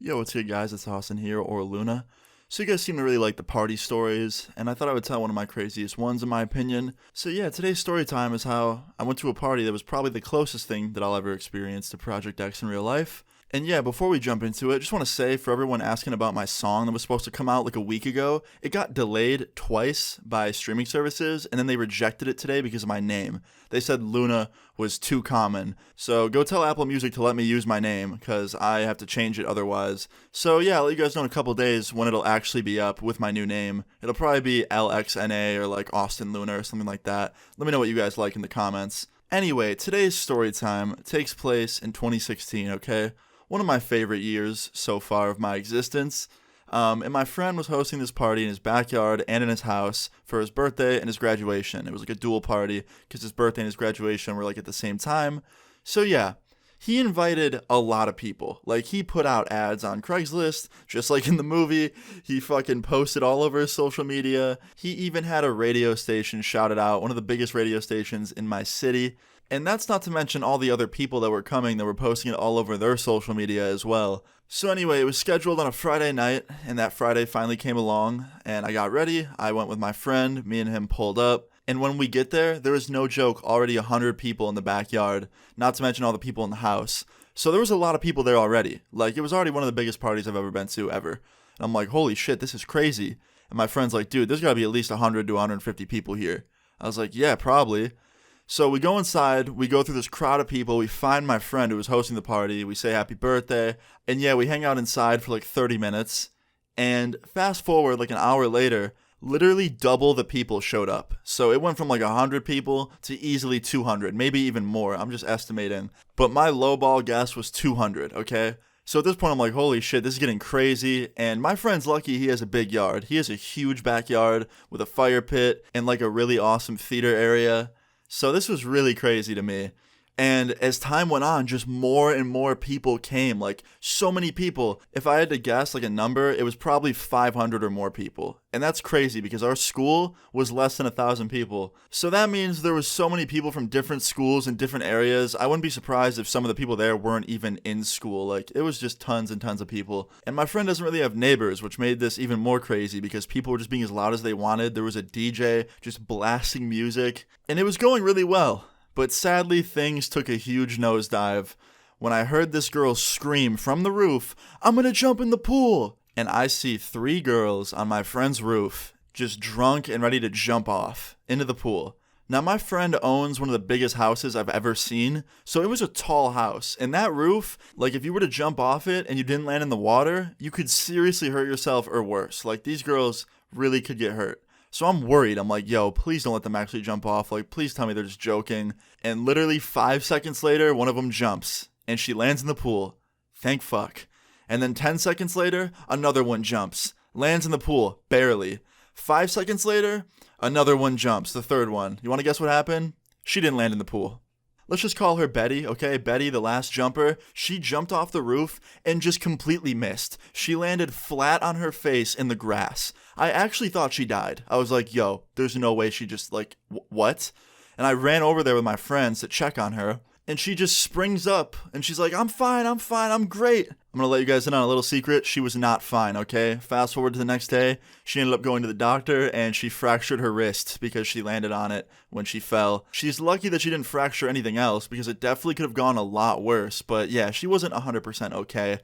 Yo, what's good, guys? It's Austin here, or Luna. So, you guys seem to really like the party stories, and I thought I would tell one of my craziest ones, in my opinion. So, yeah, today's story time is how I went to a party that was probably the closest thing that I'll ever experience to Project X in real life. And yeah, before we jump into it, just want to say for everyone asking about my song that was supposed to come out like a week ago, it got delayed twice by streaming services, and then they rejected it today because of my name. They said Luna was too common. So go tell Apple Music to let me use my name, because I have to change it otherwise. So yeah, I'll let you guys know in a couple days when it'll actually be up with my new name. It'll probably be LXNA or like Austin Luna or something like that. Let me know what you guys like in the comments. Anyway, today's story time takes place in 2016, okay? One of my favorite years so far of my existence. And my friend was hosting this party in his backyard and in his house for his birthday and his graduation. It was like a dual party because his birthday and his graduation were like at the same time. So yeah, he invited a lot of people. Like, he put out ads on Craigslist, just like in the movie. He fucking posted all over his social media. He even had a radio station shout it out, one of the biggest radio stations in my city. And that's not to mention all the other people that were coming that were posting it all over their social media as well. So anyway, it was scheduled on a Friday night, and that Friday finally came along, and I got ready. I went with my friend, me and him pulled up, and when we get there was no joke, already 100 people in the backyard, not to mention all the people in the house. So there was a lot of people there already. Like, it was already one of the biggest parties I've ever been to, ever. And I'm like, holy shit, this is crazy. And my friend's like, dude, there's gotta be at least 100 to 150 people here. I was like, yeah, probably. So we go inside, we go through this crowd of people, we find my friend who was hosting the party, we say happy birthday, and yeah, we hang out inside for like 30 minutes, and fast forward like an hour later, literally double the people showed up. So it went from like 100 people to easily 200, maybe even more, I'm just estimating. But my lowball guess was 200, okay? So at this point I'm like, holy shit, this is getting crazy, and my friend's lucky he has a big yard. He has a huge backyard with a fire pit and like a really awesome theater area. So this was really crazy to me. And as time went on, just more and more people came, like so many people. If I had to guess like a number, it was probably 500 or more people. And that's crazy because our school was less than 1,000 people. So that means there was so many people from different schools and different areas. I wouldn't be surprised if some of the people there weren't even in school. Like, it was just tons and tons of people. And my friend doesn't really have neighbors, which made this even more crazy because people were just being as loud as they wanted. There was a DJ just blasting music, and it was going really well. But sadly, things took a huge nosedive when I heard this girl scream from the roof, "I'm gonna jump in the pool!" And I see 3 girls on my friend's roof, just drunk and ready to jump off into the pool. Now, my friend owns one of the biggest houses I've ever seen, so it was a tall house. And that roof, like, if you were to jump off it and you didn't land in the water, you could seriously hurt yourself or worse. Like, these girls really could get hurt. So I'm worried. I'm like, yo, please don't let them actually jump off. Like, please tell me they're just joking. And literally 5 seconds later, one of them jumps. And she lands in the pool. Thank fuck. And then 10 seconds later, another one jumps. Lands in the pool. Barely. 5 seconds later, another one jumps. The third one. You want to guess what happened? She didn't land in the pool. Let's just call her Betty, okay? Betty, the last jumper. She jumped off the roof and just completely missed. She landed flat on her face in the grass. I actually thought she died. I was like, yo, there's no way she just, like, what? And I ran over there with my friends to check on her. And she just springs up, and she's like, I'm fine, I'm great. I'm gonna let you guys in on a little secret. She was not fine, okay? Fast forward to the next day, she ended up going to the doctor, and she fractured her wrist because she landed on it when she fell. She's lucky that she didn't fracture anything else, because it definitely could have gone a lot worse. But yeah, she wasn't 100% okay,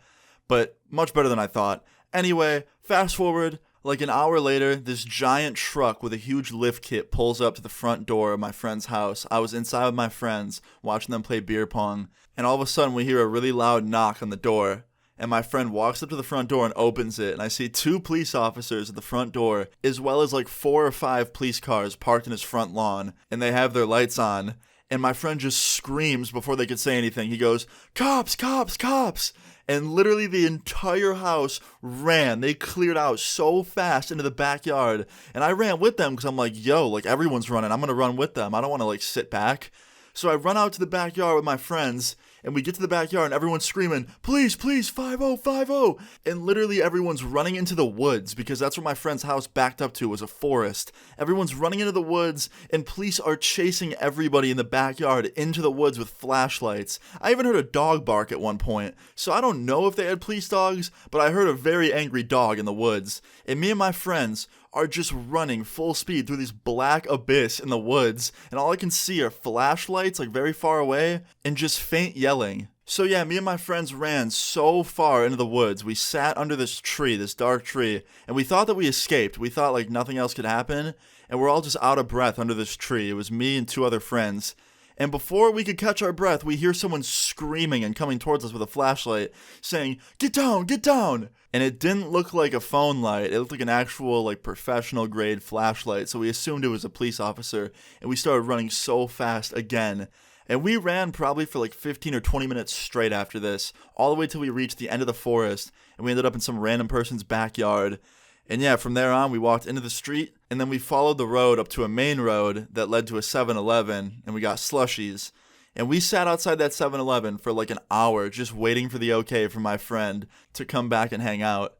but much better than I thought. Anyway, fast forward. Like an hour later, this giant truck with a huge lift kit pulls up to the front door of my friend's house. I was inside with my friends, watching them play beer pong, and all of a sudden we hear a really loud knock on the door. And my friend walks up to the front door and opens it, and I see 2 police officers at the front door, as well as like 4 or 5 police cars parked in his front lawn, and they have their lights on. And my friend just screams before they could say anything. He goes, "Cops, cops, cops!" And literally the entire house ran. They cleared out so fast into the backyard. And I ran with them because I'm like, yo, like, everyone's running. I'm going to run with them. I don't want to, like, sit back. So I run out to the backyard with my friends, And we get to the backyard and everyone's screaming, "Police, police, 5050." And literally everyone's running into the woods because that's where my friend's house backed up to was a forest. Everyone's running into the woods and police are chasing everybody in the backyard into the woods with flashlights. I even heard a dog bark at one point. So I don't know if they had police dogs, but I heard a very angry dog in the woods. And me and my friends are just running full speed through this black abyss in the woods, and all I can see are flashlights like very far away and just faint yelling. So yeah, me and my friends ran so far into the woods. We sat under this tree, this dark tree, and we thought that we escaped. We thought like nothing else could happen, and we're all just out of breath under this tree. It was me and 2 other friends. And before we could catch our breath, we hear someone screaming and coming towards us with a flashlight, saying, "Get down, get down!" And it didn't look like a phone light. It looked like an actual, like, professional grade flashlight. So we assumed it was a police officer, and we started running so fast again. And we ran probably for like 15 or 20 minutes straight after this, all the way till we reached the end of the forest, and we ended up in some random person's backyard. And yeah, from there on, we walked into the street, and then we followed the road up to a main road that led to a 7-Eleven, and we got slushies. And we sat outside that 7-Eleven for like an hour just waiting for the okay from my friend to come back and hang out.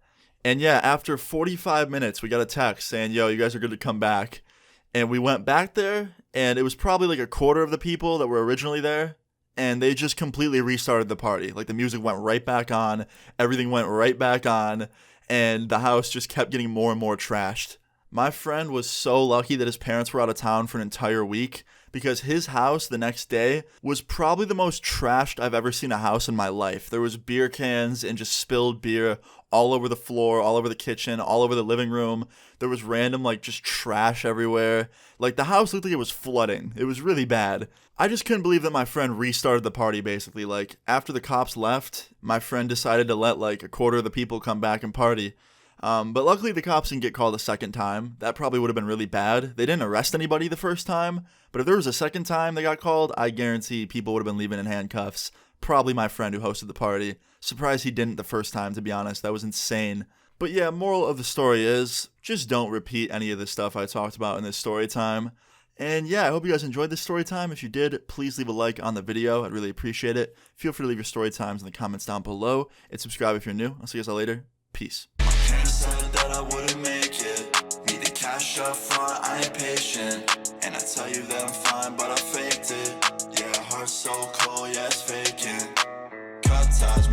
And yeah, after 45 minutes, we got a text saying, "Yo, you guys are good to come back." And we went back there, and it was probably like a quarter of the people that were originally there. And they just completely restarted the party. Like the music went right back on, everything went right back on, and the house just kept getting more and more trashed. My friend was so lucky that his parents were out of town for an entire week, because his house the next day was probably the most trashed I've ever seen a house in my life. There was beer cans and just spilled beer all over the floor, all over the kitchen, all over the living room. There was random, like, just trash everywhere. Like, the house looked like it was flooding. It was really bad. I just couldn't believe that my friend restarted the party, basically. Like, after the cops left, my friend decided to let, like, a quarter of the people come back and party. But luckily the cops didn't get called a second time. That probably would have been really bad. They didn't arrest anybody the first time, but if there was a second time they got called, I guarantee people would have been leaving in handcuffs. Probably my friend who hosted the party. Surprised he didn't the first time, to be honest. That was insane. But yeah, moral of the story is, just don't repeat any of the stuff I talked about in this story time. And yeah, I hope you guys enjoyed this story time. If you did, please leave a like on the video. I'd really appreciate it. Feel free to leave your story times in the comments down below, and subscribe if you're new. I'll see you guys all later. Peace. Parents said that I wouldn't make it. Need the cash up front, I ain't patient. And I tell you that I'm fine, but I faked it. Yeah, heart so cold, yeah, it's faking. Cut ties,